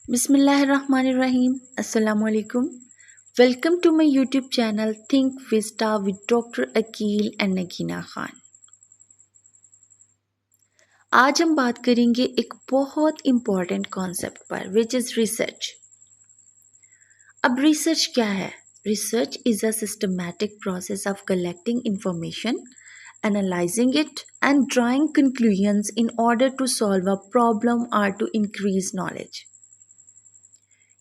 Bismillahirrahmanirrahim. Assalamu alaikum. Welcome to my YouTube channel Think Vista with Dr. Akil and Nagina Khan. आज हम बात करेंगे एक बहुत इम्पॉर्टेंट कॉन्सेप्ट पर विच इज़ रिसर्च। अब रिसर्च क्या है? Research is a systematic process of collecting information, analysing it and drawing conclusions in order to solve a problem और टू इंक्रीज नॉलेज।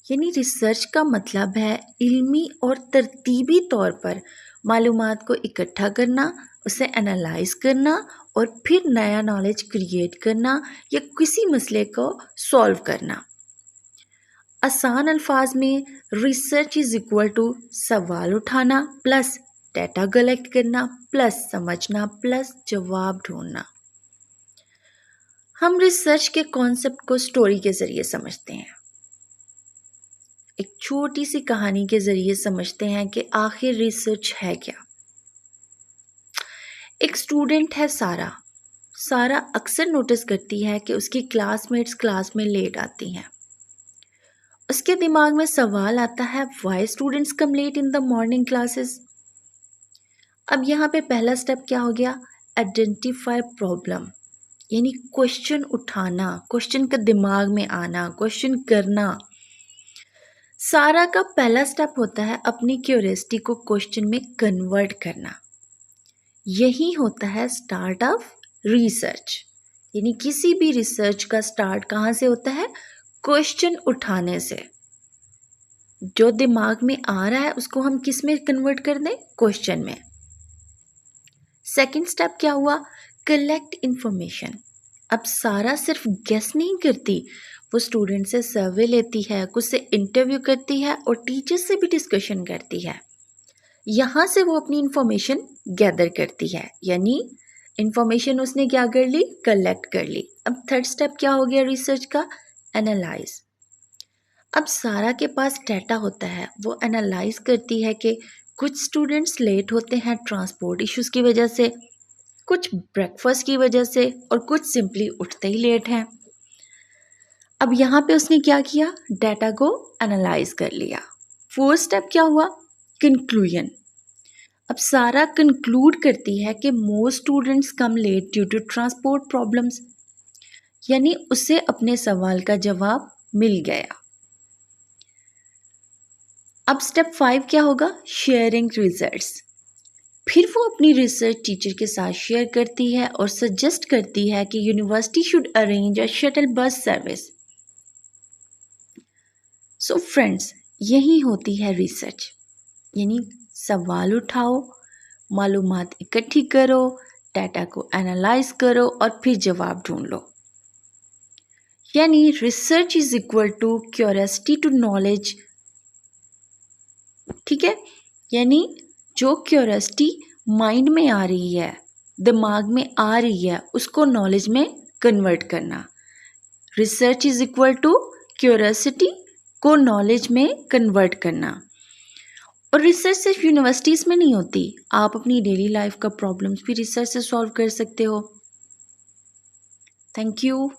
यानी रिसर्च का मतलब है इल्मी और तरतीबी तौर पर मालूमात को इकट्ठा करना, उसे एनालाइज करना और फिर नया नॉलेज क्रिएट करना या किसी मसले को सॉल्व करना। आसान अल्फाज में रिसर्च इज़ इक्वल टू सवाल उठाना प्लस डेटा कलेक्ट करना प्लस समझना प्लस जवाब ढूंढना। हम रिसर्च के कॉन्सेप्ट को स्टोरी के ज़रिए समझते हैं। एक छोटी सी कहानी के ज़रिए समझते हैं कि आखिर रिसर्च है क्या। एक स्टूडेंट है सारा अक्सर नोटिस करती है कि उसकी क्लासमेट्स क्लास में लेट आती हैं। उसके दिमाग में सवाल आता है, why students come late in the morning classes. अब यहाँ पे पहला स्टेप क्या हो गया? आइडेंटिफाई प्रॉब्लम, यानी क्वेश्चन उठाना, क्वेश्चन का दिमाग में आना, क्वेश्चन करना। सारा का पहला स्टेप होता है अपनी क्यूरियोसिटी को क्वेश्चन में कन्वर्ट करना। यही होता है स्टार्ट ऑफ रिसर्च। यानी किसी भी रिसर्च का स्टार्ट कहाँ से होता है? क्वेश्चन उठाने से। जो दिमाग में आ रहा है उसको हम किस में कन्वर्ट कर दें? क्वेश्चन में। सेकंड स्टेप क्या हुआ? Collect information. अब सारा सिर्फ गेस नहीं करती, वो स्टूडेंट से सर्वे लेती है, कुछ से इंटरव्यू करती है और टीचर से भी डिस्कशन करती है। यहाँ से वो अपनी इंफॉर्मेशन गैदर करती है, यानी इंफॉर्मेशन उसने क्या कर ली? कलेक्ट कर ली। अब थर्ड स्टेप क्या हो गया रिसर्च का? एनालाइज। अब सारा के पास डाटा होता है, वो एनालाइज करती है कि कुछ स्टूडेंट्स लेट होते हैं ट्रांसपोर्ट इश्यूज़ की वजह से, कुछ ब्रेकफास्ट की वजह से और कुछ सिंपली उठते ही लेट हैं। अब यहाँ पे उसने क्या किया? डाटा को एनालाइज कर लिया। फोर्थ स्टेप क्या हुआ? कंक्लूजन। अब सारा कंक्लूड करती है कि most students come late due to transport problems, यानी उसे अपने सवाल का जवाब मिल गया। अब स्टेप 5 क्या होगा? Sharing results. फिर वो अपनी रिसर्च टीचर के साथ शेयर करती है और सजेस्ट करती है कि university should arrange a shuttle bus service. So friends, यही होती है रिसर्च, यानी सवाल उठाओ, मालूमात इकट्ठी करो, डाटा को एनालाइज करो और फिर जवाब ढूंढ लो। यानी research is equal to curiosity to knowledge. ठीक है, यानी जो क्यूरियोसिटी माइंड में आ रही है, दिमाग में आ रही है, उसको नॉलेज में कन्वर्ट करना। Research is equal to curiosity को नॉलेज में कन्वर्ट करना। और रिसर्च सिर्फ यूनिवर्सिटीज़ में नहीं होती, आप अपनी डेली लाइफ का प्रॉब्लम्स भी रिसर्च से सॉल्व कर सकते हो। Thank you.